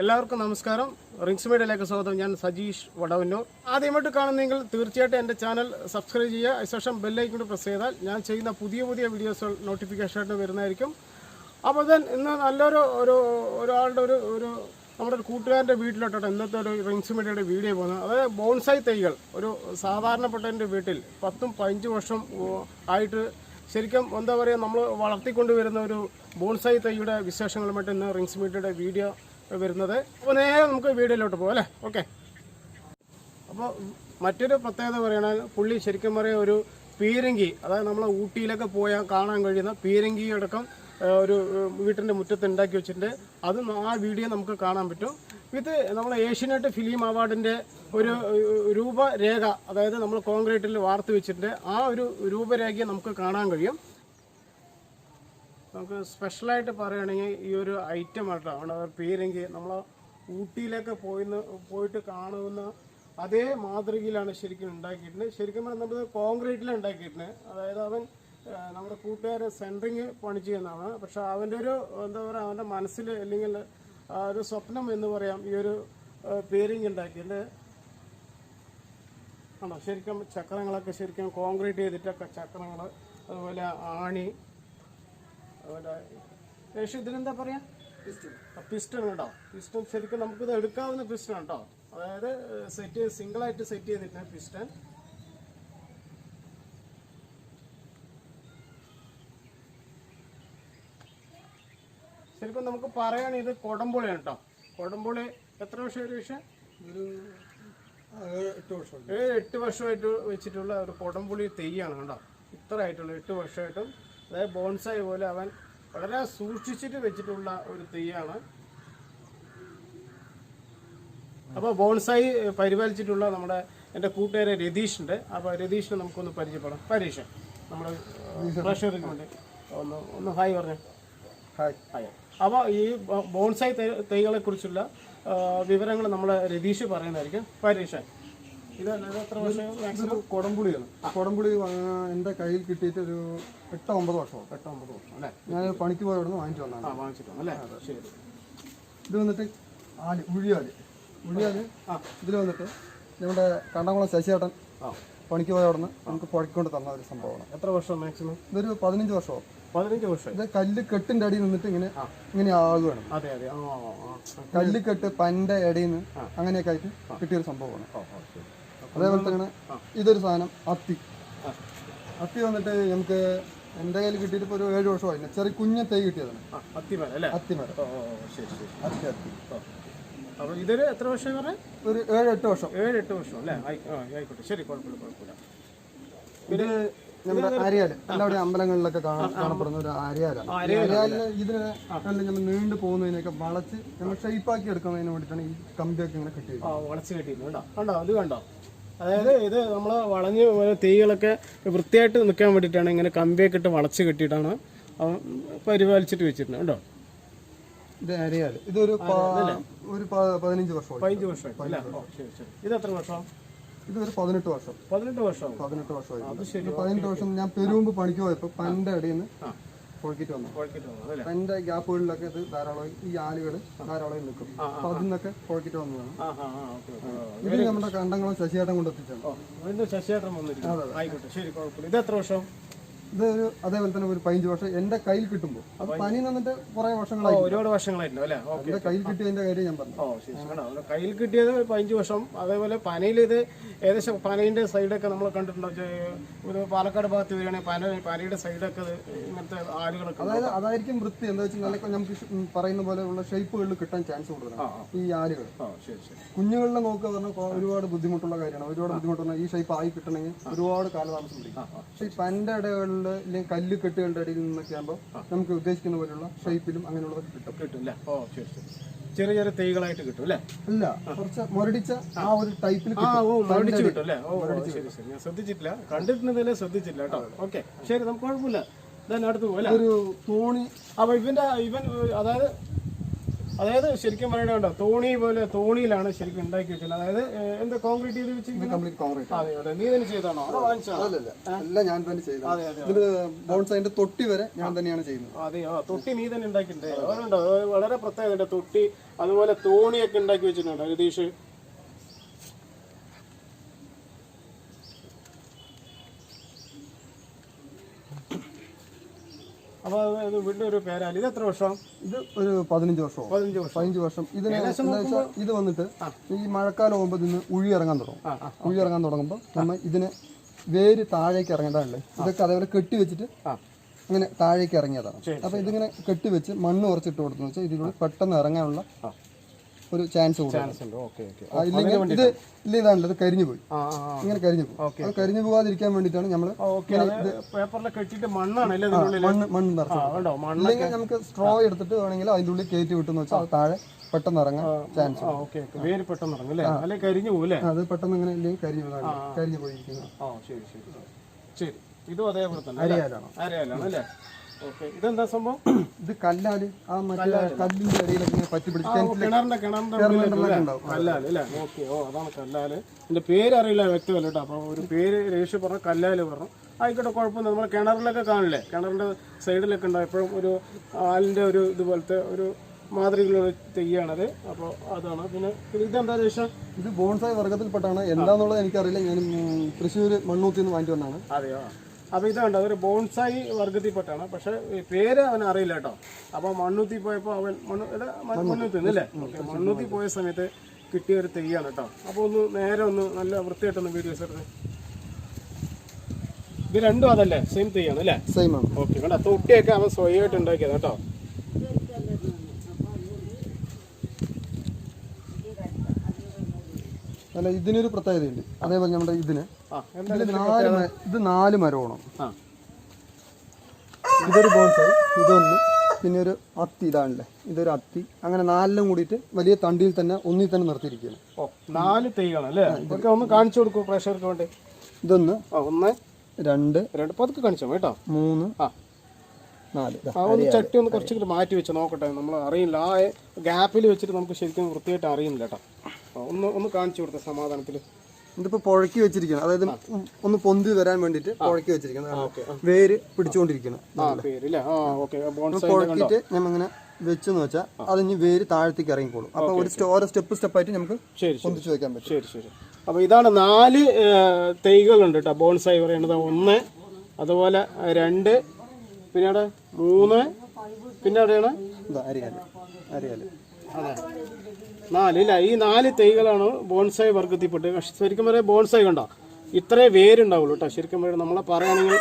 എല്ലാവർക്കും നമസ്കാരം. റിങ്സ് മീഡിയയിലേക്ക് സ്വാഗതം. ഞാൻ സജീഷ് vadavannur. ആദ്യമായിട്ട് കാണുന്നെങ്കിൽ തീർച്ചയായിട്ടും എൻ്റെ ചാനൽ സബ്സ്ക്രൈബ് ചെയ്യുക. അതിനുശേഷം ബെല്ലൈക്കൺ പ്രസ് ചെയ്താൽ ഞാൻ ചെയ്യുന്ന പുതിയ വീഡിയോസ് നോട്ടിഫിക്കേഷൻ ആയിട്ട് വരുന്നതായിരിക്കും. അപ്പോൾ ഇന്ന് നല്ലൊരു ഒരാളുടെ ഒരു നമ്മുടെ ഒരു കൂട്ടുകാരൻ്റെ വീട്ടിലോട്ടാണ് ഇന്നത്തെ ഒരു റിങ്സ് മീഡിയയുടെ വീഡിയോ പോകുന്നത്. അതായത് ബോൺസായി തൈകൾ ഒരു സാധാരണപ്പെട്ടവൻ്റെ വീട്ടിൽ 10-15 വർഷം ആയിട്ട് ശരിക്കും എന്താ പറയുക നമ്മൾ വളർത്തിക്കൊണ്ടുവരുന്ന ഒരു ബോൺസായി തൈയുടെ വിശേഷങ്ങളുമായിട്ട് ഇന്ന് റിങ്സ് മീഡിയയുടെ വീഡിയോ വരുന്നത്. അപ്പോൾ നേരെ നമുക്ക് വീഡിയോയിലോട്ട് പോകാം അല്ലേ? ഓക്കെ. അപ്പോൾ മറ്റൊരു പ്രത്യേകത പറയുകയാണെങ്കിൽ പുള്ളി ശരിക്കും പറയുക ഒരു പീരങ്കി, അതായത് നമ്മൾ ഊട്ടിയിലൊക്കെ പോയാൽ കാണാൻ കഴിയുന്ന പീരങ്കി അടക്കം ഒരു വീട്ടിൻ്റെ മുറ്റത്ത് ഉണ്ടാക്കി വെച്ചിട്ടുണ്ട്. അത് ആ വീഡിയോ നമുക്ക് കാണാൻ പറ്റും. ഇത് നമ്മൾ ഏഷ്യനെറ്റ് ഫിലിം അവാർഡിൻ്റെ ഒരു രൂപരേഖ, അതായത് നമ്മൾ കോൺക്രീറ്റിൽ വാർത്ത് വെച്ചിട്ടുണ്ട്. ആ ഒരു രൂപരേഖയെ നമുക്ക് കാണാൻ കഴിയും. നമുക്ക് സ്പെഷ്യലായിട്ട് പറയുകയാണെങ്കിൽ ഈ ഒരു ഐറ്റം ആയിട്ടാണ് പീരങ്കി നമ്മൾ ഊട്ടിയിലൊക്കെ പോയിട്ട് കാണുന്ന അതേ മാതൃകയിലാണ് ശരിക്കും ഉണ്ടാക്കിയിട്ടുണ്ട്. ശരിക്കും നമ്മൾ കോൺക്രീറ്റിൽ ഉണ്ടാക്കിയിട്ടുണ്ട്. അതായത് അവൻ നമ്മുടെ കൂട്ടുകാരെ സെൻറ്ററിങ് പണി ചെയ്യുന്നതാണ്. പക്ഷെ അവൻ്റെ ഒരു എന്താ പറയുക, അവൻ്റെ മനസ്സിൽ അല്ലെങ്കിൽ ഒരു സ്വപ്നം എന്ന് പറയാം ഈ ഒരു പീരങ്കി ഉണ്ടാക്കിയിട്ട് ആണോ. ശരിക്കും ചക്രങ്ങളൊക്കെ ശരിക്കും കോൺക്രീറ്റ് ചെയ്തിട്ടൊക്കെ ചക്രങ്ങൾ, അതുപോലെ ആണി, അതുപോലെ ഏകദേശം ഇതിനെന്താ പറയാ, പിസ്റ്റൺ കേട്ടോ. പിസ്റ്റൺ ശരിക്കും നമുക്കിത് എടുക്കാവുന്ന പിസ്റ്റൺ കേട്ടോ. അതായത് സിംഗിളായിട്ട് സെറ്റ് ചെയ്തിട്ടുണ്ട് പിസ്റ്റൺ. ശരിക്കും നമുക്ക് പറയുകയാണെങ്കിൽ ഇത് കൊടംപുളിയാണ് കേട്ടോ. കൊടംപുളി എത്ര വർഷം ഒരു വിഷയം? ഒരു 7-8 വർഷമായിട്ട് വെച്ചിട്ടുള്ള ഒരു കൊടംപുളി തെയ്യാണ് കേട്ടോ. ഇത്ര ആയിട്ടുള്ള 8 വർഷമായിട്ടും, അതായത് ബോൺസായി പോലെ അവൻ വളരെ സൂക്ഷിച്ചിട്ട് വെച്ചിട്ടുള്ള ഒരു തെയ്യാണ്. അപ്പോൾ ബോൺസായി പരിപാലിച്ചിട്ടുള്ള നമ്മുടെ എൻ്റെ കൂട്ടുകാരെ രതീഷുണ്ട്. അപ്പോൾ രതീഷിനെ നമുക്കൊന്ന് പരിചയപ്പെടാം. പരീക്ഷ നമ്മൾ പ്രേക്ഷകർക്ക് വേണ്ടി ഒന്ന് ഹായ് പറഞ്ഞു. ഹായ്. അപ്പോൾ ഈ ബോൺസായി തൈകളെ കുറിച്ചുള്ള വിവരങ്ങൾ നമ്മൾ രതീഷ് പറയുന്നതായിരിക്കും. പരീക്ഷ ഇത് എത്ര വർഷം? മാക്സിമം കൊടംപുളിയാണ്. കൊടംപുളി എൻ്റെ കയ്യിൽ കിട്ടിയിട്ട് ഒരു 8-9 വർഷം അല്ലേ? ഞാൻ പണിക്ക് പോയി അവിടെ നിന്ന് വാങ്ങിച്ചു വന്നതാണ്. വാങ്ങിച്ചിട്ടുണ്ട് അല്ലേ? ശരി. ഇത് വന്നിട്ട് ഉഴിയാല് ഇതിൽ വന്നിട്ട് നമ്മുടെ കണ്ടംകുളം ശശിയേട്ടൻ പണിക്ക് പോയ അവിടെ നിന്ന് നമുക്ക് പുഴക്കൊണ്ട് തന്ന ഒരു സംഭവമാണ്. എത്ര വർഷം മാക്സിമം? ഇതൊരു 15 വർഷവും. 15 വർഷം. ഇത് കല്ലുകെട്ടിൻ്റെ അടിയിൽ നിന്നിട്ട് ഇങ്ങനെ ആകുകയാണ്. അതെ. കല്ലുകെട്ട് പൻ്റെ ഇടയിൽ നിന്ന് അങ്ങനെയൊക്കെ ആയിട്ട് കിട്ടിയൊരു സംഭവമാണ്. അതേപോലെ തന്നെ ഇതൊരു സാധനം അത്തി വന്നിട്ട് നമുക്ക് എൻ്റെ കയ്യിൽ കിട്ടിയിട്ട് ഇപ്പോൾ ഒരു 7 വർഷമായി. ചെറിയ കുഞ്ഞ തൈ കിട്ടിയതാണ്. അത്തിമരം. അത്തി. അപ്പോൾ ഇതൊരു എത്ര വർഷം പറയാം? ഒരു 7-8 വർഷം. 7-8 വർഷം അല്ലേ? ആയിക്കോട്ടെ, ശരി, കുഴപ്പമില്ല. ഇത് നമ്മുടെ അരിയാല് എല്ലാവരുടെയും അമ്പലങ്ങളിലൊക്കെ കാണപ്പെടുന്ന ഒരു അരിയാലാണ്. അരിയാലിന് ഇതിനെ നമ്മൾ നീണ്ടു പോകുന്നതിനൊക്കെ വളച്ച് നമ്മൾ ഷേപ്പാക്കി എടുക്കുന്നതിന് വേണ്ടിയിട്ടാണ് ഈ കമ്പിയൊക്കെ ഇങ്ങനെ കെട്ടിയത്. വളച്ച് കെട്ടിയിരുന്നു കണ്ടോ. അത് കണ്ടോ, അതായത് ഇത് നമ്മൾ വളഞ്ഞ് തൈകളൊക്കെ വൃത്തിയായിട്ട് നിൽക്കാൻ വേണ്ടിയിട്ടാണ് ഇങ്ങനെ കമ്പിയൊക്കെ ഇട്ട് വളച്ച് കെട്ടിയിട്ടാണ് പരിപാലിച്ചിട്ട് വെച്ചിട്ടുണ്ട് കേട്ടോ. ഇത് അരിയാല്. ഇതൊരു 15 വർഷം. 15 വർഷം. ഇത് എത്ര വർഷം? ഇതൊരു 18 വർഷം. 18 വർഷം. 18 വർഷമായി. 18 വർഷം ഞാൻ പെരുമ്പ് പണിക്ക് പോയപ്പോൾ പൻ്റെ ഇടയിൽ നിന്ന് പൊളിക്കിട്ട് വന്നു. പൻ്റെ ഗ്യാപ്പുകളിലൊക്കെ ഇത് ധാരാളമായി ഈ ആലുകൾ ധാരാളമായി നിൽക്കും. അപ്പൊ അതിൽ നിന്നൊക്കെ പൊളിക്കിട്ട് വന്നതാണ്. ഇത് നമ്മുടെ കണ്ടങ്ങളും ശശിയേട്ടൻ കൊണ്ടെത്തിച്ചാണ്. ഇത് എത്ര വർഷം? ഇതൊരു അതേപോലെ തന്നെ ഒരു 15 വർഷം എൻ്റെ കയ്യിൽ കിട്ടുമ്പോൾ അത് പനി നിന്നിട്ട് കുറെ വർഷങ്ങളായി. ഒരുപാട് വർഷങ്ങളായിരുന്നു അല്ലേ? എൻ്റെ കയ്യിൽ കിട്ടിയതിന്റെ കാര്യം ഞാൻ പറഞ്ഞു. കയ്യിൽ കിട്ടിയത് 15 വർഷം. അതേപോലെ പനയിൽ ഇത് ഏകദേശം പനയുടെ സൈഡൊക്കെ നമ്മൾ കണ്ടിട്ടുണ്ടോ? ഒരു പാലക്കാട് ഭാഗത്ത് വരികയാണെങ്കിൽ പനയുടെ സൈഡൊക്കെ ഇങ്ങനത്തെ ആലുകളൊക്കെ. അതായത് അതായിരിക്കും വൃത്തി. എന്താ വെച്ചാൽ നല്ല നമുക്ക് പറയുന്ന പോലെയുള്ള ഷേപ്പുകളിൽ കിട്ടാൻ ചാൻസ് കൂടുതലാണ് ഈ ആലുകൾ. കുഞ്ഞുങ്ങളിലെ നോക്കുക പറഞ്ഞാൽ ഒരുപാട് ബുദ്ധിമുട്ടുള്ള കാര്യമാണ്. ഒരുപാട് ബുദ്ധിമുട്ടുള്ള ഈ ഷേപ്പ് ആയി കിട്ടണമെങ്കിൽ ഒരുപാട് കാലതാമസം പിടിക്കും. പക്ഷെ ഈ പൻ്റെ ഇടകളിൽ അല്ലെങ്കിൽ കല്ല് കെട്ടുകളുടെ അടിയിൽ നിന്നൊക്കെ ആകുമ്പോൾ നമുക്ക് ഉദ്ദേശിക്കുന്ന പോലുള്ള ഷേപ്പിലും അങ്ങനെയുള്ളതൊക്കെ കിട്ടില്ല. ചെറിയ ചെറിയ തൈകളായിട്ട് കിട്ടും അല്ലേ? അല്ല, കുറച്ച് മുരടിച്ച ആ ഒരു ടൈപ്പിൽ കിട്ടും അല്ലേ? ഞാൻ ശ്രദ്ധിച്ചിട്ടില്ല, കണ്ടിട്ടുണ്ടെന്നല്ലേ ശ്രദ്ധിച്ചില്ല കേട്ടോ. ഓക്കെ, ശരി, നമുക്ക് കുഴപ്പമില്ല. അടുത്ത് പോലെ ഒരു തോണി. അപ്പൊ ഇവൻ അതായത് അതായത് ശരിക്കും പറയണോ തോണി പോലെ തോണിയിലാണ് ശരിക്കും ഉണ്ടാക്കി വെച്ചത്. അതായത് എന്താ കോൺക്രീറ്റ് ചെയ്ത് വെച്ചിരിക്കുന്നത്? അതെ അതെ. നീ തന്നെ ചെയ്താണോ അതോ വാങ്ങിച്ചാണോ? അല്ല, ഞാൻ തന്നെ ചെയ്തത്. ബോൺസൈന്റെ തൊട്ടി വരെ ഞാൻ തന്നെയാണ് ചെയ്യുന്നത്. അതെയോ, തൊട്ടി നീ തന്നെ ഉണ്ടാക്കിയിട്ടുണ്ട്. അതുകൊണ്ടോ വളരെ പ്രത്യേകത. തൊട്ടി അതുപോലെ തോണിയൊക്കെ ഉണ്ടാക്കി വെച്ചിട്ടുണ്ട് രതീഷ്. അപ്പോൾ അത് വീണ്ടും ഒരു പേരാല്. ഇത് എത്ര വർഷം? ഇത് ഒരു 15 വർഷമോ? 15 വർഷം. ഇതിന് ഇത് വന്നിട്ട് ഈ മഴക്കാലം ആകുമ്പോൾ ഇതിന് ഉഴി ഇറങ്ങാൻ തുടങ്ങുമ്പോൾ നമ്മൾ ഇതിന് വേര് താഴേക്ക് ഇറങ്ങേണ്ടതല്ലേ. ഇതൊക്കെ അതേപോലെ കെട്ടി വെച്ചിട്ട് അങ്ങനെ താഴേക്ക് ഇറങ്ങിയതാണ്. അപ്പൊ ഇതിങ്ങനെ കെട്ടി വെച്ച് മണ്ണ് കുറച്ചിട്ട് കൊടുത്തെന്ന് വെച്ചാൽ ഇതിലൂടെ പെട്ടെന്ന് ഇറങ്ങാനുള്ള ഒരു ചാൻസ് ഇല്ലെങ്കിൽ ഇത് ഇതാണല്ലോ, ഇത് കരിഞ്ഞു പോയി, ഇങ്ങനെ കരിഞ്ഞു പോകും. അത് കരിഞ്ഞു പോകാതിരിക്കാൻ വേണ്ടിയിട്ടാണ് നമ്മള് മണ്ണ് നിറച്ചത്. ഇല്ലെങ്കിൽ നമുക്ക് സ്ട്രോ എടുത്തിട്ട് വേണമെങ്കിൽ അതിൻ്റെ ഉള്ളിൽ കയറ്റി വിട്ടെന്ന് വെച്ചാൽ അത് താഴെ പെട്ടെന്ന് ഇറങ്ങാൻ ചാൻസ്. അത് പെട്ടെന്ന് ഇങ്ങനെ ഇല്ലെങ്കിൽ കരിഞ്ഞു പോയിരിക്കുന്നു. ഇതെന്താ സംഭവം? ഇത് കല്ലാല്. ആ മറ്റേ കല്ലിന്റെ ഇടയിലൊക്കെ പറ്റി പിടിച്ച് കിണറിന്റെ കല്ലാല് അല്ലേ? ഓക്കെ. ഓ, അതാണ് കല്ലാല്. എന്റെ പേര് അറിയില്ല വ്യക്തമല്ല കേട്ടോ. അപ്പൊ ഒരു പേര് രേഷ് പറഞ്ഞു, കല്ലാല് പറഞ്ഞു. ആയിക്കോട്ടെ, കുഴപ്പമൊന്നും. നമ്മൾ കിണറിലൊക്കെ കാണില്ലേ, കിണറിന്റെ സൈഡിലൊക്കെ ഉണ്ടാവും എപ്പോഴും ഒരു ആലിന്റെ ഒരു ഇതുപോലത്തെ ഒരു മാതൃകയിലുള്ള തെയ്യാണത്. അപ്പോൾ അതാണ്. പിന്നെ ഇതെന്താ രേഷ? ഇത് ബോൺസായി വർഗത്തിൽപ്പെട്ടാണ്. എന്താന്നുള്ളത് എനിക്കറിയില്ല. ഞാൻ തൃശ്ശൂർ മണ്ണൂത്തിൽ നിന്ന് വാങ്ങിച്ചു വന്നതാണ്. അതെയോ? അപ്പോൾ ഇതുണ്ട്, അതൊരു ബോൺസായി വർഗത്തിൽപ്പെട്ടാണ്. പക്ഷെ പേര് അവൻ അറിയില്ല കേട്ടോ. അപ്പോൾ മണ്ണൂത്തി പോയപ്പോൾ അവൻ മണ്ണൂത്തി അല്ലേ? ഓക്കെ. മണ്ണൂത്തി പോയ സമയത്ത് കിട്ടിയ ഒരു തെയ്യാണ് കേട്ടോ. അപ്പോൾ ഒന്ന് നേരെ ഒന്ന് നല്ല വൃത്തിയായിട്ടൊന്ന് വീഡിയോസ് എടുത്ത്. ഇത് രണ്ടും അതല്ലേ? സെയിം തെയ്യാണ് അല്ലേ? സെയിം ആണ്. ഓക്കെ. കേട്ടോ, തൊട്ടിയൊക്കെ അവൻ സ്വയമായിട്ട് ഉണ്ടാക്കിയത് കേട്ടോ. അല്ല, ഇതിനൊരു പ്രത്യേകതയുണ്ട്. അതേപോലെ നമ്മുടെ ഇതിന് ഇത് 4 മരമാണ്. ഇതൊരു ബോൺസായി, ഇതൊന്ന്, പിന്നെ ഒരു അത്തി. ഇതാണല്ലേ, ഇതൊരു അത്തി. അങ്ങനെ 4 കൂടിയിട്ട് വലിയ തണ്ടിയിൽ തന്നെ ഒന്നിൽ തന്നെ നിർത്തിയിരിക്കുകയാണ്. 4 തെയ്യാണ് അല്ലേ? ഇതൊക്കെ ഒന്ന് കാണിച്ചു കൊടുക്കൂ പ്രേക്ഷകർക്ക് വേണ്ടി. ഇതൊന്ന് 1 2 പതുക്കെ കാണിച്ചോ കേട്ടോ. 3 4. ഒന്ന് ചട്ടി ഒന്ന് കുറച്ച് മാറ്റി വെച്ച് നോക്കട്ടെ. നമ്മൾ അറിയില്ല, ആ ഗ്യാപ്പിൽ വെച്ചിട്ട് നമുക്ക് ശരിക്കും വൃത്തിയായിട്ട് അറിയുന്നില്ല കേട്ടോ. ഒന്ന് കാണിച്ചു കൊടുത്ത സമാധാനത്തിൽ. ഇതിപ്പോ പുഴക്കി വെച്ചിരിക്കണം. അതായത് ഒന്ന് പൊന്തി വരാൻ വേണ്ടിട്ട് പുഴക്കി വെച്ചിരിക്കണം. വേര് പിടിച്ചുകൊണ്ടിരിക്കണം. പുഴക്കിട്ട് ഞമ്മങ്ങനെ വെച്ചെന്ന് വെച്ചാൽ അതിന് വേര് താഴത്തേക്ക് ഇറങ്ങിക്കോളും. അപ്പൊ ഓരോ സ്റ്റെപ്പായിട്ട് നമുക്ക് പൊന്തിച്ചു വെക്കാൻ പറ്റും. ശരി ശരി. അപ്പൊ ഇതാണ് 4 തൈകളുണ്ട് കേട്ടോ ബോൺസായി പറയുന്നത്. 1, അതുപോലെ 2, പിന്നെ 3, പിന്നെ എവിടെയാണ്? അറിയാലോ. അതെ, 4 ഇല്ല. ഈ 4 തൈകളാണ് ബോൺസായി വർഗത്തിൽപ്പെട്ട്. ശരിക്കും പറയാം ബോൺസായി കണ്ടോ ഇത്രേ വേരുണ്ടാവുള്ളൂ കേട്ടോ. ശരിക്കും പറയാം നമ്മളെ പറയുകയാണെങ്കിൽ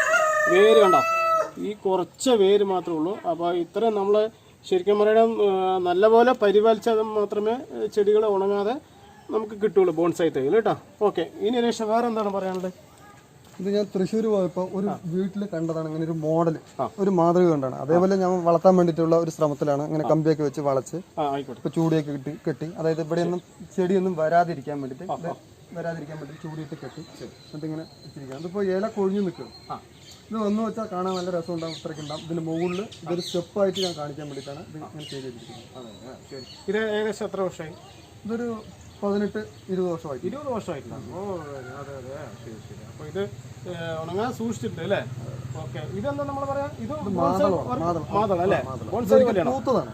വേര് കണ്ടോ, ഈ കുറച്ച് വേര് മാത്രമേ ഉള്ളൂ. അപ്പോൾ ഇത്രയും നമ്മൾ ശരിക്കും പറയണം നല്ലപോലെ പരിപാലിച്ചാൽ മാത്രമേ ചെടികൾ ഉണങ്ങാതെ നമുക്ക് കിട്ടുള്ളൂ ബോൺസായി തൈകൾ കേട്ടോ. ഓക്കെ. ഇനി രേഷ വേറെ എന്താണ് പറയാനുള്ളത്? ഇത് ഞാൻ തൃശ്ശൂർ പോയപ്പോൾ ഒരു വീട്ടിൽ കണ്ടതാണ്. ഇങ്ങനെ ഒരു മോഡൽ, ഒരു മാതൃക കണ്ടാണ്. അതേപോലെ ഞാൻ വളർത്താൻ വേണ്ടിയിട്ടുള്ള ഒരു ശ്രമത്തിലാണ്. ഇങ്ങനെ കമ്പിയൊക്കെ വെച്ച് വളച്ച് ഇപ്പൊ ചൂടിയൊക്കെ കെട്ടി, അതായത് ഇവിടെയൊന്നും ചെടിയൊന്നും വരാതിരിക്കാൻ വേണ്ടിയിട്ട് ചൂടിയിട്ട് കെട്ടി എന്നിട്ട് ഇങ്ങനെ വെച്ചിരിക്കുകയാണ്. ഇതിപ്പോൾ ഇല കൊഴിഞ്ഞു നിൽക്കും. ഇത് വന്നു വെച്ചാൽ കാണാൻ നല്ല രസം ഉണ്ടാവും, ഇത്രയ്ക്ക് ഉണ്ടാവും. ഇതിന് മുകളിൽ ഇതൊരു സ്റ്റെപ്പായിട്ട് ഞാൻ കാണിക്കാൻ വേണ്ടിയിട്ടാണ് ഇത് ഇങ്ങനെ ചെയ്ത് വെച്ചിരിക്കുന്നത്. ഇത് ഏകദേശം എത്ര വർഷമായി? ഇതൊരു 18-20 വർഷമായി. 20 വർഷമായിട്ടുണ്ടാകും. ഓ അതെ അതെ, ശരി ശരി. അപ്പോൾ ഇത് ഉണങ്ങാൻ സൂക്ഷിച്ചിട്ടുണ്ട് അല്ലേ? ഓക്കെ. ഇതെന്താ നമ്മൾ പറയാ? ഇത് മാതള അല്ലേ? പൂത്തതാണ്.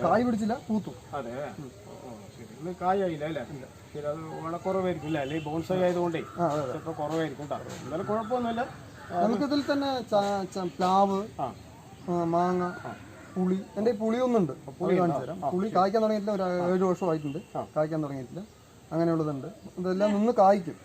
കായ് പിടിച്ചില്ല, പൂത്തു. അതെ. ശരി. ഇന്ന് കായായില്ല അല്ലേ? ശരി. അത് വളക്കുറവായിരിക്കും അല്ലേ? അല്ലെങ്കിൽ ബോൺസായി ആയതുകൊണ്ടേ ചിലപ്പോൾ കുറവായിരിക്കും കേട്ടോ. എന്തായാലും കുഴപ്പമൊന്നുമില്ല. നമുക്കിതിൽ തന്നെ പ്ലാവ്, മാങ്ങ, പുളി. എൻ്റെ ഈ പുളിയൊന്നുണ്ട്, പുളി കാണിച്ചു തരാം. പുളി കായ്ക്കാൻ തുടങ്ങിയിട്ടില്ല, ഒരു 7 വർഷമായിട്ടുണ്ട് കായ്ക്കാൻ തുടങ്ങിയിട്ടില്ല. അങ്ങനെയുള്ളതുണ്ട്. ഇതെല്ലാം നിന്ന് കായ്ക്കും.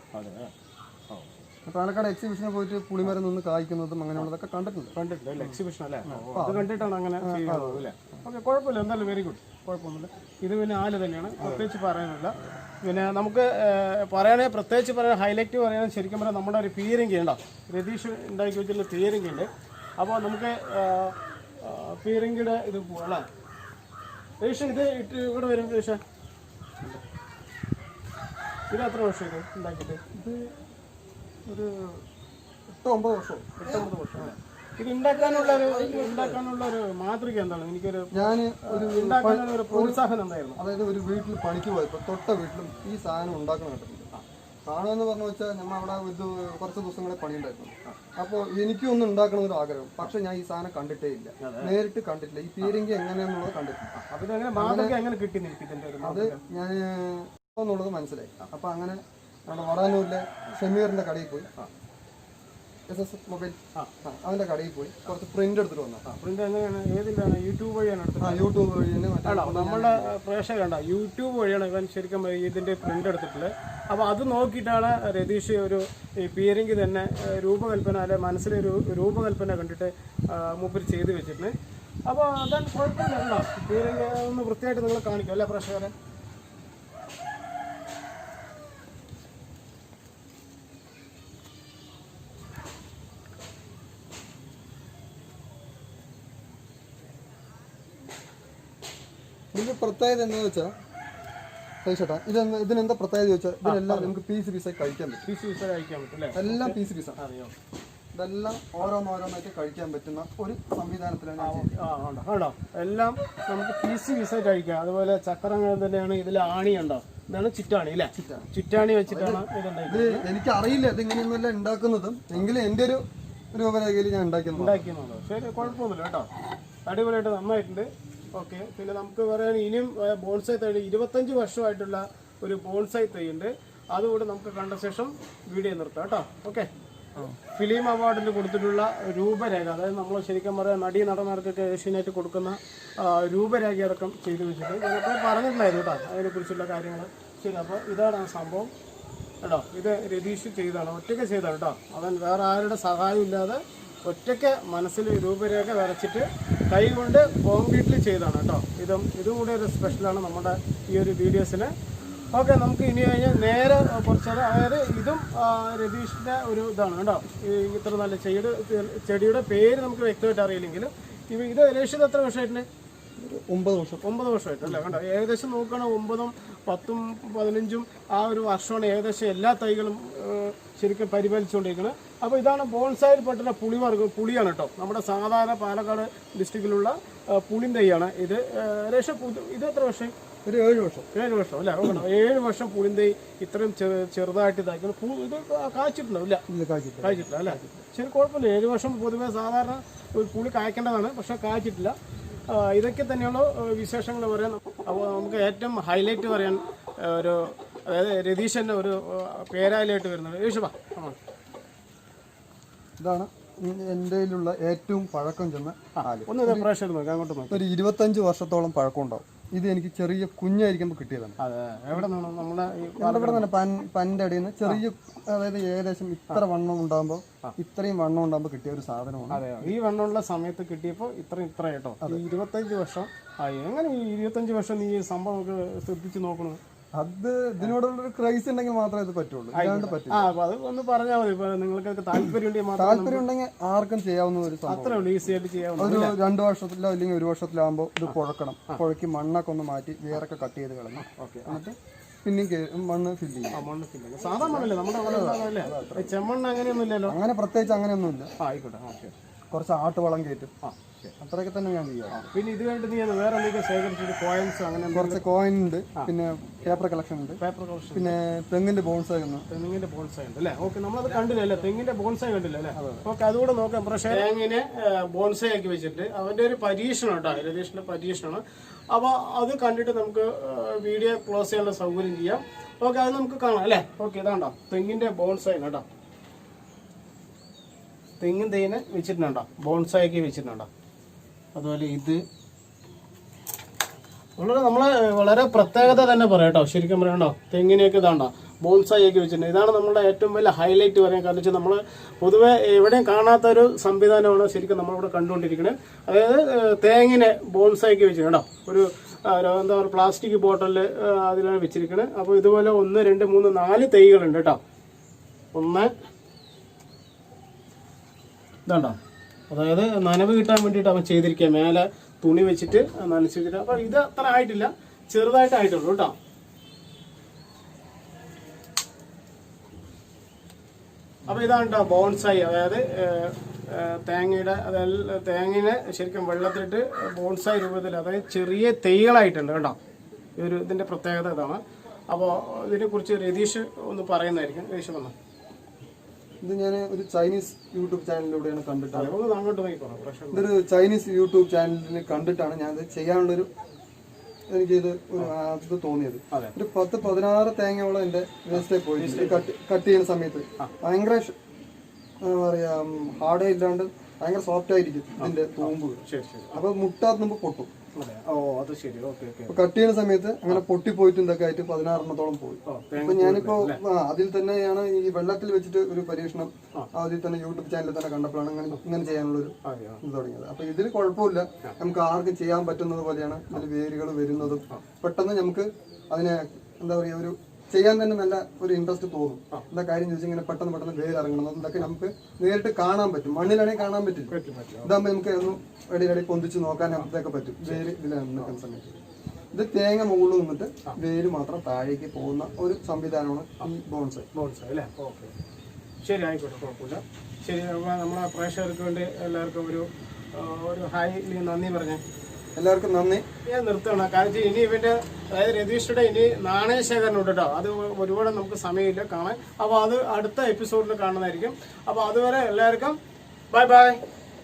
പാലക്കാട് എക്സിബിഷന് പോയിട്ട് പുളിമരം നിന്ന് കായ്ക്കുന്നതും അങ്ങനെയുള്ളതൊക്കെ കണ്ടിട്ടുണ്ട്. എക്സിബിഷൻ അല്ലേ? അത് കണ്ടിട്ടാണ് അങ്ങനെ ചെയ്യുന്നത് അല്ലേ? ഓക്കെ, കുഴപ്പമില്ല. എന്തായാലും വെരി ഗുഡ്, കുഴപ്പമൊന്നുമില്ല. ഇത് പിന്നെ ആല് തന്നെയാണ്, പ്രത്യേകിച്ച് പറയാനില്ല. പിന്നെ നമുക്ക് പറയുകയാണെങ്കിൽ പ്രത്യേകിച്ച് പറയാൻ ഹൈലൈറ്റ് പറയാൻ ശരിക്കും പറയാം നമ്മുടെ ഒരു പീരങ്കി ഉണ്ടോ, രതീഷ് ഉണ്ടാക്കി വെച്ചിട്ടുള്ള പീരങ്കി ഉണ്ട്. അപ്പോൾ നമുക്ക് പീരങ്കിയുടെ ഇത് പോവാം അല്ലേ? രതീഷ് ഇത് ഇട്ട് ഇവിടെ വരും. രതീഷ് ഇത് എത്ര വർഷം ഇത് ഉണ്ടാക്കിയിട്ട്? ഇത് ഒരു 8-9 വർഷം. 8-9 വർഷം അല്ലേ? ഇത് ഉണ്ടാക്കാനുള്ള ഒരു മാതൃക എന്താണ്? എനിക്കൊരു ഉണ്ടാക്കാനുള്ള ഒരു പ്രോത്സാഹനം എന്തായിരുന്നു? അതായത് ഒരു വീട്ടിൽ പണിക്ക് പോയപ്പോൾ തൊട്ട വീട്ടിലും ഈ സാധനം ഉണ്ടാക്കണം കേട്ടിട്ടുണ്ട്. കാണുമെന്ന് പറഞ്ഞു വെച്ചാൽ നമ്മൾ അവിടെ ഇത് കുറച്ച് ദിവസങ്ങളെ പണിയുണ്ടായിരുന്നു. അപ്പോൾ എനിക്കൊന്നും ഉണ്ടാക്കണമെന്നൊരു ആഗ്രഹം. പക്ഷെ ഞാൻ ഈ സാധനം കണ്ടിട്ടേ ഇല്ല, നേരിട്ട് കണ്ടിട്ടില്ല. ഈ പീരങ്കി എങ്ങനെയാണെന്നുള്ളത് കണ്ടിട്ടില്ല. അത് ഞാൻ എന്നുള്ളത് മനസ്സിലായി. അപ്പൊ അങ്ങനെ നമ്മുടെ വടാനൂരിലെ ഷമീറിന്റെ കടയിൽ പോയി, SS മൊബൈൽ അതിന്റെ കടയിൽ പോയി കുറച്ച് പ്രിന്റ് എടുത്തിട്ട് വന്നു. പ്രിന്റ് എങ്ങനെയാണ്? ഏതിലാണ്? യൂട്യൂബ് വഴിയാണ് എടുത്തത്? യൂട്യൂബ് വഴി നമ്മുടെ പ്രേക്ഷകണ്ട യൂട്യൂബ് വഴിയാണ് ഇവൻ ശരിക്കും ഇതിന്റെ പ്രിന്റ് എടുത്തിട്ടുള്ളത്. അപ്പോൾ അത് നോക്കിയിട്ടാണ് രതീഷ് ഒരു ഈ പീരങ്കി തന്നെ രൂപകൽപ്പന അല്ലെ മനസ്സിലൊരു രൂപകൽപ്പന കണ്ടിട്ട് മൂപ്പര് ചെയ്ത് വെച്ചിട്ടുണ്ട്. അപ്പോൾ അതാണ് കുഴപ്പമില്ല. പീരങ്കി ഒന്ന് വൃത്തിയായിട്ട് നിങ്ങൾ കാണിക്കും അല്ലേ പ്രേക്ഷകരെ? ഇതിന്റെ പ്രത്യേകത എന്താ വെച്ചാൽ ചേട്ടാ, ഇതിനെന്താ പ്രത്യേകത ചോദിച്ചാൽ ഇതിനെല്ലാം നമുക്ക് പീസായി കഴിക്കാൻ പറ്റും. എല്ലാം പീസാണ്. ഇതെല്ലാം ഓരോന്നായിട്ട് കഴിക്കാൻ പറ്റുന്ന ഒരു സംവിധാനത്തിലാണ്. എല്ലാം നമുക്ക് പീസായി കഴിക്കാം. അതുപോലെ ചക്രങ്ങൾ തന്നെയാണ്. ഇതിൽ ആണി ഉണ്ടോ? ഇതാണ് ചിറ്റാണി അല്ലേ? ചിറ്റാണി വെച്ചിട്ടാണ് ഇത്. എനിക്ക് അറിയില്ല ഇതിങ്ങനെയൊന്നുമല്ല ഉണ്ടാക്കുന്നതും, എങ്കിലും എൻ്റെ ഒരു രൂപരേഖയിൽ ഞാൻ ഉണ്ടാക്കിയെന്നുണ്ടോ. ശരി, കുഴപ്പമൊന്നുമില്ല കേട്ടോ. അടിപൊളിയായിട്ട് നന്നായിട്ടുണ്ട്. ഓക്കെ. പിന്നെ നമുക്ക് പറയാൻ ഇനിയും ബോൺസായി തൈ 25 വർഷമായിട്ടുള്ള ഒരു ബോൺസായി തൈ ഉണ്ട്. അതുകൂടെ നമുക്ക് കണ്ട ശേഷം വീഡിയോ നിർത്താം കേട്ടോ. ഓക്കെ. ഫിലിം അവാർഡിന് കൊടുത്തിട്ടുള്ള രൂപരേഖ, അതായത് നമ്മൾ ശരിക്കും പറയാൻ നടന്മാർക്കൊക്കെ ഏഷ്യനായിട്ട് കൊടുക്കുന്ന രൂപരേഖ അടക്കം ചെയ്തു വെച്ചിട്ട് ഞാനപ്പോൾ പറഞ്ഞിട്ടുണ്ടായിരുന്നു കേട്ടോ അതിനെക്കുറിച്ചുള്ള കാര്യങ്ങൾ. ശരി, അപ്പോൾ ഇതാണ് ആ സംഭവം കേട്ടോ. ഇത് രതീഷ് ചെയ്തതാണ്, ഒറ്റയ്ക്ക് ചെയ്താണ് കേട്ടോ. അവൻ വേറെ ആരുടെ സഹായം ഇല്ലാതെ ഒറ്റയ്ക്ക് മനസ്സിൽ രൂപരേഖ വരച്ചിട്ട് കൈ കൊണ്ട് കോൺക്രീറ്റിൽ ചെയ്താണ് കേട്ടോ. ഇതും കൂടെ ഒരു സ്പെഷ്യലാണ് നമ്മുടെ ഈ ഒരു വീഡിയോസിന്. ഓക്കെ, നമുക്ക് ഇനി കഴിഞ്ഞാൽ നേരെ കുറച്ചത്, അതായത് ഇതും രതീഷിൻ്റെ ഒരു ഇതാണ് കേട്ടോ. ഇത്ര നല്ല ചെടിയുടെ പേര് നമുക്ക് വ്യക്തമായിട്ട് അറിയില്ലെങ്കിലും ഇത് രതീഷിത് എത്ര വർഷമായിട്ടുണ്ട്? 9 വർഷമായിട്ടല്ലേ കണ്ടോ. ഏകദേശം നോക്കുകയാണെങ്കിൽ 9, 10, 15 ആ ഒരു വർഷമാണ് ഏകദേശം എല്ലാ തൈകളും ശരിക്കും പരിപാലിച്ചുകൊണ്ടിരിക്കുന്നത്. അപ്പോൾ ഇതാണ് ബോൺസായിൽ പെട്ടുള്ള പുളിയാണ് കേട്ടോ. നമ്മുടെ സാധാരണ പാലക്കാട് ഡിസ്ട്രിക്റ്റിലുള്ള പുളിൻ തൈയാണ് ഇത്. ഏകദേശം ഇത് എത്ര വർഷം? ഒരു 7 വർഷം. 7 വർഷം അല്ലേ? 7 വർഷം പുളിൻ തൈ ഇത്രയും ചെറുതായിട്ട് ഇതാക്കണം. ഇത് കായ്ച്ചിട്ടുണ്ടോ? ഇല്ല, കായ്ച്ചിട്ടില്ല അല്ലേ? ശരി, കുഴപ്പമില്ല. 7 വർഷം പൊതുവെ സാധാരണ ഒരു പുളി കായ്ക്കേണ്ടതാണ്, പക്ഷെ കായ്ച്ചിട്ടില്ല. ഇതൊക്കെ തന്നെയുള്ള വിശേഷങ്ങൾ പറയാൻ. അപ്പോൾ നമുക്ക് ഏറ്റവും ഹൈലൈറ്റ് പറയാൻ ഒരു, അതായത് രതീഷിൻ്റെ ഒരു പേരായിട്ട് വരുന്നത്. രതീഷ് വാ. ഇതാണ് എൻ്റെ കയ്യിലുള്ള ഏറ്റവും പഴക്കം ചെന്ന ആല്. ഒന്ന് പ്രേക്ഷകർ നോക്കാം, അങ്ങോട്ട് നോക്കാം. ഒരു 25 വർഷത്തോളം പഴക്കം ഉണ്ടാവും. ഇത് എനിക്ക് ചെറിയ കുഞ്ഞായിരിക്കുമ്പോൾ കിട്ടിയതാണ്. എവിടെ നിന്നാണ്? നമ്മുടെ ഇവിടെ തന്നെ പൻ്റെ അടിയിൽ നിന്ന് ചെറിയ, അതായത് ഏകദേശം ഇത്ര വണ്ണം ഉണ്ടാകുമ്പോൾ, ഇത്രയും വണ്ണം ഉണ്ടാകുമ്പോൾ കിട്ടിയ ഒരു സാധനമാണ്. അതെ, ഈ വണ്ണമുള്ള സമയത്ത് കിട്ടിയപ്പോൾ ഇത്ര കേട്ടോ. 25 വർഷം ആയി. എങ്ങനെ ഈ 25 വർഷം നീ ഈ സംഭവം നമുക്ക് ശ്രദ്ധിച്ച് നോക്കണം? അത് ഇതിനോടുള്ളൊരു ക്രൈസ് ഉണ്ടെങ്കിൽ മാത്രമേ ഇത് പറ്റുള്ളൂ, അല്ലാണ്ട് പറ്റില്ല. അത് ഒന്ന് പറഞ്ഞാൽ മതി. ഇപ്പൊ നിങ്ങൾക്ക് താല്പര്യം ഉണ്ടെങ്കിൽ ആർക്കും ചെയ്യാവുന്ന ഒരു സംഭവം. അത്രേ ഉള്ളൂ, ഈസി ആയിട്ട് ചെയ്യാവുന്ന. ഒരു 2 വർഷത്തിലോ അല്ലെങ്കിൽ 1 വർഷത്തിലാകുമ്പോൾ ഇത് കുഴക്കണം. കുഴക്കി മണ്ണൊക്കെ ഒന്ന് മാറ്റി വേറൊക്കെ കട്ട് ചെയ്ത് കളഞ്ഞു. എന്നിട്ട് പിന്നെയും മണ്ണ് ഫില്ല് ചെയ്യും. സാധാ മണ്ണല്ലേ നമ്മുടെ? ചെമ്മണ്ണ് അങ്ങനെയൊന്നും ഇല്ലല്ലോ. അങ്ങനെ പ്രത്യേകിച്ച് അങ്ങനെയൊന്നുമില്ല. ആയിക്കോട്ടെ. കുറച്ച് ആട്ടുവളം കയറ്റും, അത്രയൊക്കെ തന്നെ ഞാൻ ചെയ്യാം. പിന്നെ ഇത് കഴിഞ്ഞിട്ട് നീ വേറെ എന്തെങ്കിലും ശേഖരിച്ചിട്ട് കോയിൻസ് അങ്ങനെ കുറച്ച് കോയിൻ ഉണ്ട്, പിന്നെ പേപ്പർ കളക്ഷൻ ഉണ്ട്, പിന്നെ തെങ്ങിന്റെ ബോൺസായി ഉണ്ട് അല്ലേ? ഓക്കെ, നമ്മളത് കണ്ടില്ലല്ലേ? തെങ്ങിന്റെ ബോൺസായി കണ്ടില്ല അല്ലേ? ഓക്കെ, അതുകൂടെ നോക്കാം. പക്ഷേ തേങ്ങിനെ ബോൺസായി ആക്കി വെച്ചിട്ട് അവന്റെ ഒരു പരീക്ഷണം കേട്ടോ, രതീഷിന്റെ പരീക്ഷണമാണ്. അപ്പോൾ അത് കണ്ടിട്ട് നമുക്ക് വീഡിയോ ക്ലോസ് ചെയ്യാനുള്ള സൗകര്യം ചെയ്യാം. ഓക്കെ, അത് നമുക്ക് കാണാം അല്ലേ? ഓക്കെ, ഇതാണ്ടോ തെങ്ങിന്റെ ബോൺസായി കേട്ടോ. തെങ്ങിൻ തേയിനെ വെച്ചിട്ടുണ്ടോ, ബോൺസായിക്ക് വെച്ചിട്ടുണ്ടോ. അതുപോലെ ഇത് വളരെ പ്രത്യേകത തന്നെ പറയാം കേട്ടോ. ശരിക്കും പറയണ്ടോ, തെങ്ങിനെയൊക്കെ ഇതാണ്ടോ ബോൺസായിക്ക് വെച്ചിട്ടുണ്ട്. ഇതാണ് നമ്മുടെ ഏറ്റവും വലിയ ഹൈലൈറ്റ് പറയാൻ. കാരണം വെച്ചാൽ നമ്മൾ പൊതുവെ എവിടെയും കാണാത്ത ഒരു സംവിധാനമാണ് ശരിക്കും നമ്മളിവിടെ കണ്ടുകൊണ്ടിരിക്കുന്നത്. അതായത് തേങ്ങിനെ ബോൺസായിക്ക് വെച്ചിട്ടുണ്ട് കേട്ടോ. ഒരു എന്താ പറയുക, പ്ലാസ്റ്റിക് ബോട്ടലിൽ അതിലാണ് വെച്ചിരിക്കുന്നത്. അപ്പോൾ ഇതുപോലെ 1, 2, 3, 4 തൈകളുണ്ട് കേട്ടോ. ഒന്ന് ഇതാണ്ടോ, അതായത് നനവ് കിട്ടാൻ വേണ്ടിയിട്ട് അവൻ ചെയ്തിരിക്കുക. മേലെ തുണി വെച്ചിട്ട് നനച്ചിട്ട്. അപ്പൊ ഇത് അത്ര ആയിട്ടില്ല, ചെറുതായിട്ടായിട്ടുള്ളൂ കേട്ടോ. അപ്പൊ ഇതാണ് കേട്ടോ ബോൺസായി. അതായത് തേങ്ങയുടെ അതെല്ലാം തേങ്ങയെ ശരിക്കും വെള്ളത്തിലിട്ട് ബോൺസായി രൂപത്തിൽ, അതായത് ചെറിയ തൈകളായിട്ടുണ്ട് കേട്ടോ. ഇതിൻ്റെ പ്രത്യേകത ഇതാണ്. അപ്പോൾ ഇതിനെക്കുറിച്ച് രതീഷ് ഒന്ന് പറയുന്നതായിരിക്കും. രതീഷ് വന്നു. ഇത് ഞാൻ ഒരു ചൈനീസ് യൂട്യൂബ് ചാനലിലൂടെയാണ് കണ്ടിട്ടാണ്. അങ്ങോട്ട് നോക്കിക്കോളാം. ഇതൊരു ചൈനീസ് യൂട്യൂബ് ചാനലിൽ കണ്ടിട്ടാണ് ഞാനത് ചെയ്യാനുള്ളൊരു എനിക്കിത് ഇത് തോന്നിയത്. ഒരു 10-16 തേങ്ങയോളം എൻ്റെ വേസ്റ്റായി പോയി കട്ട് ചെയ്യുന്ന സമയത്ത്. ഭയങ്കര എന്താ പറയാ, ഹാർഡേ ഇല്ലാണ്ട് ഭയങ്കര സോഫ്റ്റ് ആയിരിക്കും ഇതിന്റെ തൂമ്പ്. അപ്പൊ മുട്ടാത്ത മുമ്പ് പൊട്ടും. കട്ട് ചെയ്യുന്ന സമയത്ത് അങ്ങനെ പൊട്ടിപ്പോയിട്ട് ഇതൊക്കെ ആയിട്ട് 16 പോയി. അപ്പൊ ഞാനിപ്പോ അതിൽ തന്നെയാണ് ഈ വെള്ളത്തിൽ വെച്ചിട്ട് ഒരു പരീക്ഷണം അതിൽ തന്നെ യൂട്യൂബ് ചാനലിൽ തന്നെ കണ്ടപ്പോഴാണ് ഇങ്ങനെ ചെയ്യാനുള്ളൊരു ഇത് തുടങ്ങിയത്. അപ്പൊ ഇതിൽ കുഴപ്പമില്ല, നമുക്ക് ആർക്കും ചെയ്യാൻ പറ്റുന്നത് പോലെയാണ്. അതിൽ വേരുകൾ വരുന്നതും പെട്ടെന്ന് നമുക്ക് അതിനെ എന്താ പറയാ, ഒരു ചെയ്യാൻ തന്നെ നല്ല ഒരു ഇൻട്രസ്റ്റ് തോന്നും. എന്താ കാര്യം ചോദിച്ചാൽ ഇങ്ങനെ പെട്ടെന്ന് വേര് ഇറങ്ങണം, ഇതൊക്കെ നമുക്ക് നേരിട്ട് കാണാൻ പറ്റും. മണ്ണിലാണെങ്കിൽ കാണാൻ പറ്റില്ല. ഇതാകുമ്പോൾ നമുക്ക് ഒന്ന് ഇടയിലടി പൊന്തിച്ച് നോക്കാൻ ഇതൊക്കെ പറ്റും. വേര് ഇതിലാണ് നിൽക്കുന്ന സമയത്ത്. ഇത് തേങ്ങ മുകളിൽ നിന്നിട്ട് വേര് മാത്രം താഴേക്ക് പോകുന്ന ഒരു സംവിധാനമാണ് ഈ ബോൺസായി അല്ലേ? ഓക്കെ, ശരി, ആയിക്കോട്ടെ, കുഴപ്പമില്ല. ശരി, അപ്പോൾ നമ്മളെ പ്രേക്ഷകർക്ക് വേണ്ടി എല്ലാവർക്കും ഒരു ഹായ്, നന്ദി പറഞ്ഞേ. എല്ലാവർക്കും നന്ദി. ഞാൻ നിർത്തണം, കാരണം ഇനി ഇവന്റെ, അതായത് രതീഷിന്റെ ഇനി നാണയശേഖരണം ഉണ്ട് കേട്ടോ. അത് ഒരുപാട് നമുക്ക് സമയമില്ല കാണാൻ. അപ്പോൾ അത് അടുത്ത എപ്പിസോഡിൽ കാണുന്നതായിരിക്കും. അപ്പോൾ അതുവരെ എല്ലാവർക്കും ബൈ ബൈ.